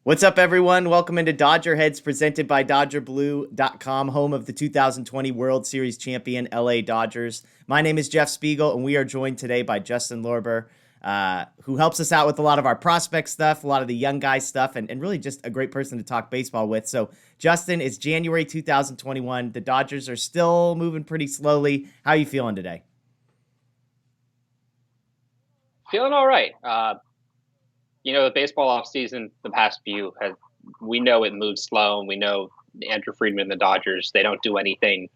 What's up, everyone? Welcome into DodgerHeads, presented by DodgerBlue.com, home of the 2020 World Series champion LA Dodgers. My name is Jeff Spiegel, and we are joined today by Justin Lorber, who helps us out with a lot of our prospect stuff, a lot of the young guy stuff, and really just a great person to talk baseball with. So, Justin, it's January 2021. The Dodgers are still moving pretty slowly. How are you feeling today? Feeling all right. The baseball offseason, the past few, we know it moves slow, and we know Andrew Friedman and the Dodgers, they don't do anything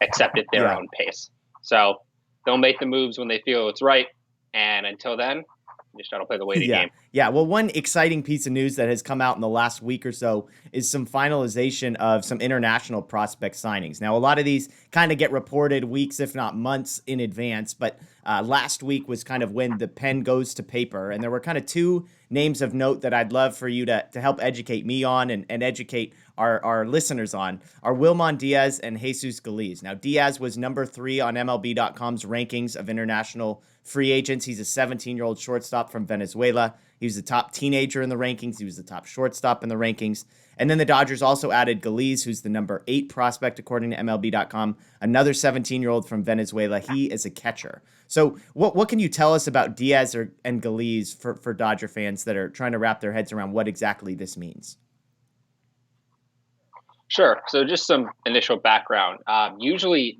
except at their Yeah. own pace. So they'll make the moves when they feel it's right. And until then, just try to play the waiting Yeah. game. Yeah. Well, one exciting piece of news that has come out in the last week or so is some finalization of some international prospect signings. Now, a lot of these kind of get reported weeks, if not months in advance, but last week was kind of when the pen goes to paper. And there were kind of two names of note that I'd love for you to help educate me on and educate our listeners on are Wilman Diaz and Jesus Galiz. Now, Diaz was number 3 on MLB.com's rankings of international free agents. He's a 17-year-old shortstop from Venezuela. He was the top teenager in the rankings. He was the top shortstop in the rankings. And then the Dodgers also added Galiz, who's the number 8 prospect according to MLB.com, another 17-year-old from Venezuela. He is a catcher. So what can you tell us about Diaz and Galiz for Dodger fans that are trying to wrap their heads around what exactly this means? Sure. So just some initial background. Usually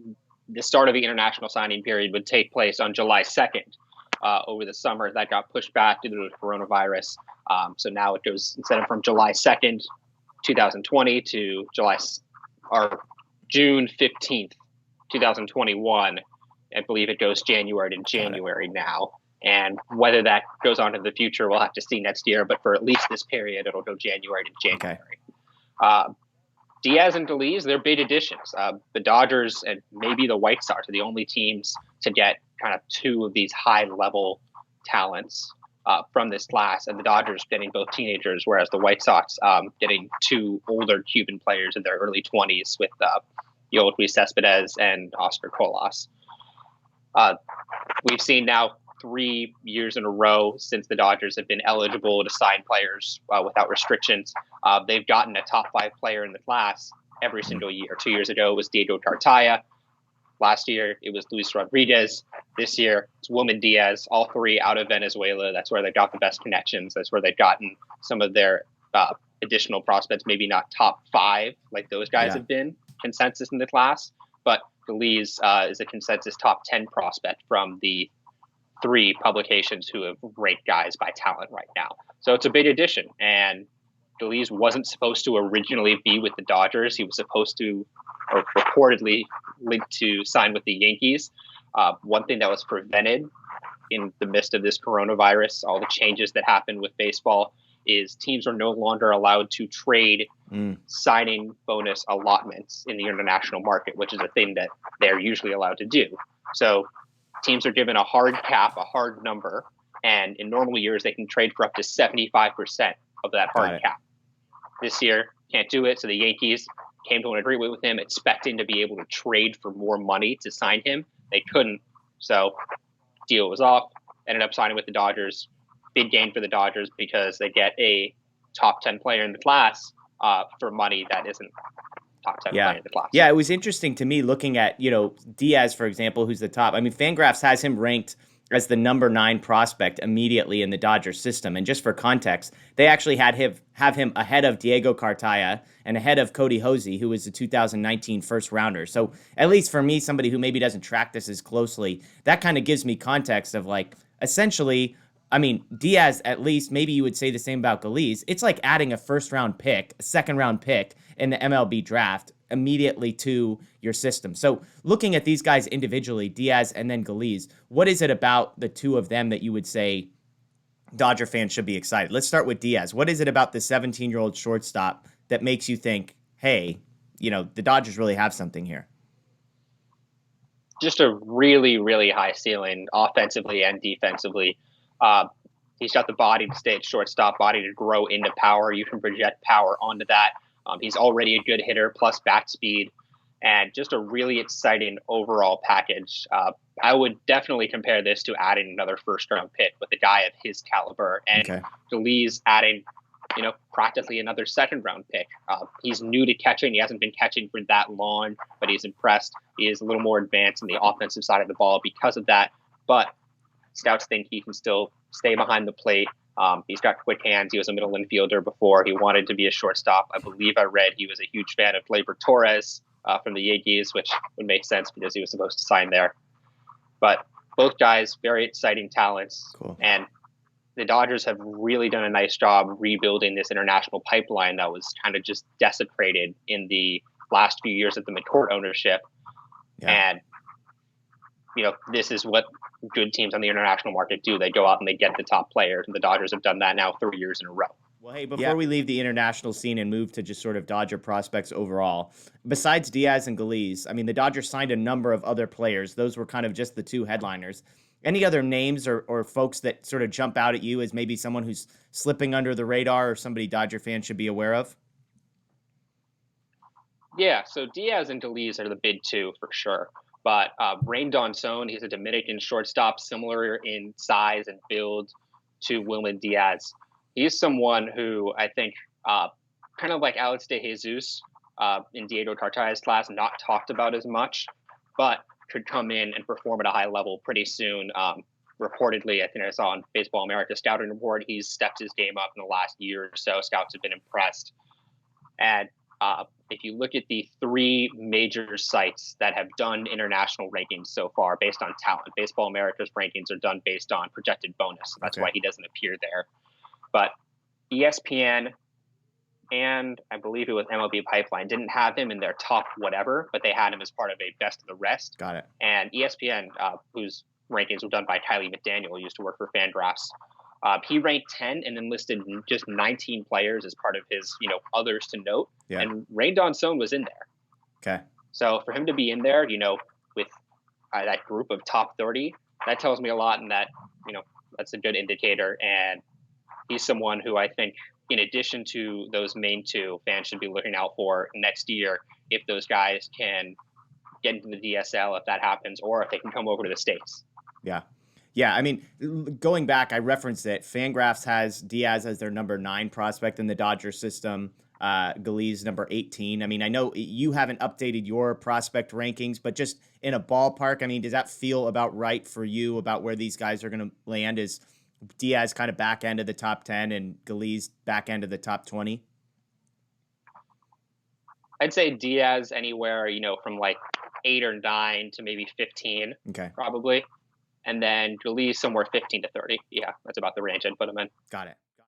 the start of the international signing period would take place on July 2nd. Over the summer, that got pushed back due to the coronavirus. So now it goes, instead of from July 2nd, 2020 to June 15th, 2021. I believe it goes January to January now. And whether that goes on in the future, we'll have to see next year. But for at least this period, it'll go January to January. Okay. Diaz and Galiz, they're big additions. The Dodgers and maybe the White Sox are the only teams to get kind of two of these high-level talents from this class. And the Dodgers getting both teenagers, whereas the White Sox getting two older Cuban players in their early 20s with Yoel Luis Cespedes and Oscar Colas. We've seen now 3 years in a row since the Dodgers have been eligible to sign players without restrictions. They've gotten a top 5 player in the class every single year. 2 years ago, it was Diego Cartaya. Last year, it was Luis Rodriguez. This year, it's Wilman Diaz, all 3 out of Venezuela. That's where they got the best connections. That's where they've gotten some of their additional prospects, maybe not top 5 like those guys have been consensus in the class. But Galiz is a consensus top 10 prospect from the 3 publications who have ranked guys by talent right now. So it's a big addition. And Galiz wasn't supposed to originally be with the Dodgers. He was supposed to, or reportedly linked to sign with the Yankees. One thing that was prevented in the midst of this coronavirus, all the changes that happened with baseball, is teams are no longer allowed to trade signing bonus allotments in the international market, which is a thing that they're usually allowed to do. So teams are given a hard cap, a hard number, and in normal years, they can trade for up to 75% of that hard cap. This year, can't do it, so the Yankees came to an agreement with him, expecting to be able to trade for more money to sign him. They couldn't, so deal was off, ended up signing with the Dodgers. Big gain for the Dodgers because they get a top 10 player in the class for money that isn't top 10 player in the class. Yeah, it was interesting to me looking at, Diaz, for example, who's the top. I mean, Fangraphs has him ranked as the number 9 prospect immediately in the Dodgers system. And just for context, they actually have him ahead of Diego Cartaya and ahead of Cody Hosey, who was the 2019 first rounder. So at least for me, somebody who maybe doesn't track this as closely, that kind of gives me context of essentially, I mean, Diaz, at least, maybe you would say the same about Galiz. It's like adding a first-round pick, a second-round pick in the MLB draft immediately to your system. So looking at these guys individually, Diaz and then Galiz, what is it about the two of them that you would say Dodger fans should be excited? Let's start with Diaz. What is it about the 17-year-old shortstop that makes you think, hey, the Dodgers really have something here? Just a really, really high ceiling offensively and defensively. He's got the body to stay at shortstop, body to grow into power. You can project power onto that. He's already a good hitter, plus bat speed, and just a really exciting overall package. I would definitely compare this to adding another first-round pick with a guy of his caliber, and Galiz adding practically another second round pick. He's new to catching. He hasn't been catching for that long, but he's impressed. He is a little more advanced on the offensive side of the ball because of that. But scouts think he can still stay behind the plate. He's got quick hands. He was a middle infielder before. He wanted to be a shortstop. I believe I read he was a huge fan of Gleyber Torres from the Yankees, which would make sense because he was supposed to sign there. But both guys, very exciting talents. Cool. And the Dodgers have really done a nice job rebuilding this international pipeline that was kind of just desecrated in the last few years of the McCourt ownership. Yeah. And, this is what good teams on the international market do. They go out and they get the top players, and the Dodgers have done that now 3 years in a row. Well, hey, before we leave the international scene and move to just sort of Dodger prospects overall, besides Diaz and Galiz, I mean, the Dodgers signed a number of other players. Those were kind of just the two headliners. Any other names or folks that sort of jump out at you as maybe someone who's slipping under the radar or somebody Dodger fans should be aware of? Yeah, so Diaz and Galiz are the big two for sure. But Rain Donson, he's a Dominican shortstop, similar in size and build to Wilman Diaz. He's someone who I think, kind of like Alex De Jesus in Diego Tartaya's class, not talked about as much, but could come in and perform at a high level pretty soon. Reportedly, I think I saw on Baseball America scouting report, he's stepped his game up in the last year or so. Scouts have been impressed. And if you look at the three major sites that have done international rankings so far based on talent, Baseball America's rankings are done based on projected bonus. That's why he doesn't appear there. But ESPN and I believe it was MLB Pipeline didn't have him in their top whatever, but they had him as part of a best of the rest. Got it. And ESPN, whose rankings were done by Kylie McDaniel, who used to work for Fangraphs, he ranked 10 and then listed just 19 players as part of his, others to note. Yeah. And Rain Donson was in there. Okay. So for him to be in there, with that group of top 30, that tells me a lot, and that, that's a good indicator. And he's someone who I think, in addition to those main two, fans should be looking out for next year if those guys can get into the DSL, if that happens, or if they can come over to the States. Yeah. Yeah, I mean, going back, I referenced it. Fangraphs has Diaz as their number 9 prospect in the Dodger system. Galiz number 18. I mean, I know you haven't updated your prospect rankings, but just in a ballpark, I mean, does that feel about right for you about where these guys are going to land? Is Diaz kind of back end of the top 10 and Galiz back end of the top 20? I'd say Diaz anywhere, from like 8 or 9 to maybe 15. Okay. Probably. And then Galiz somewhere 15 to 30. Yeah, that's about the range I'd put him in. Got it.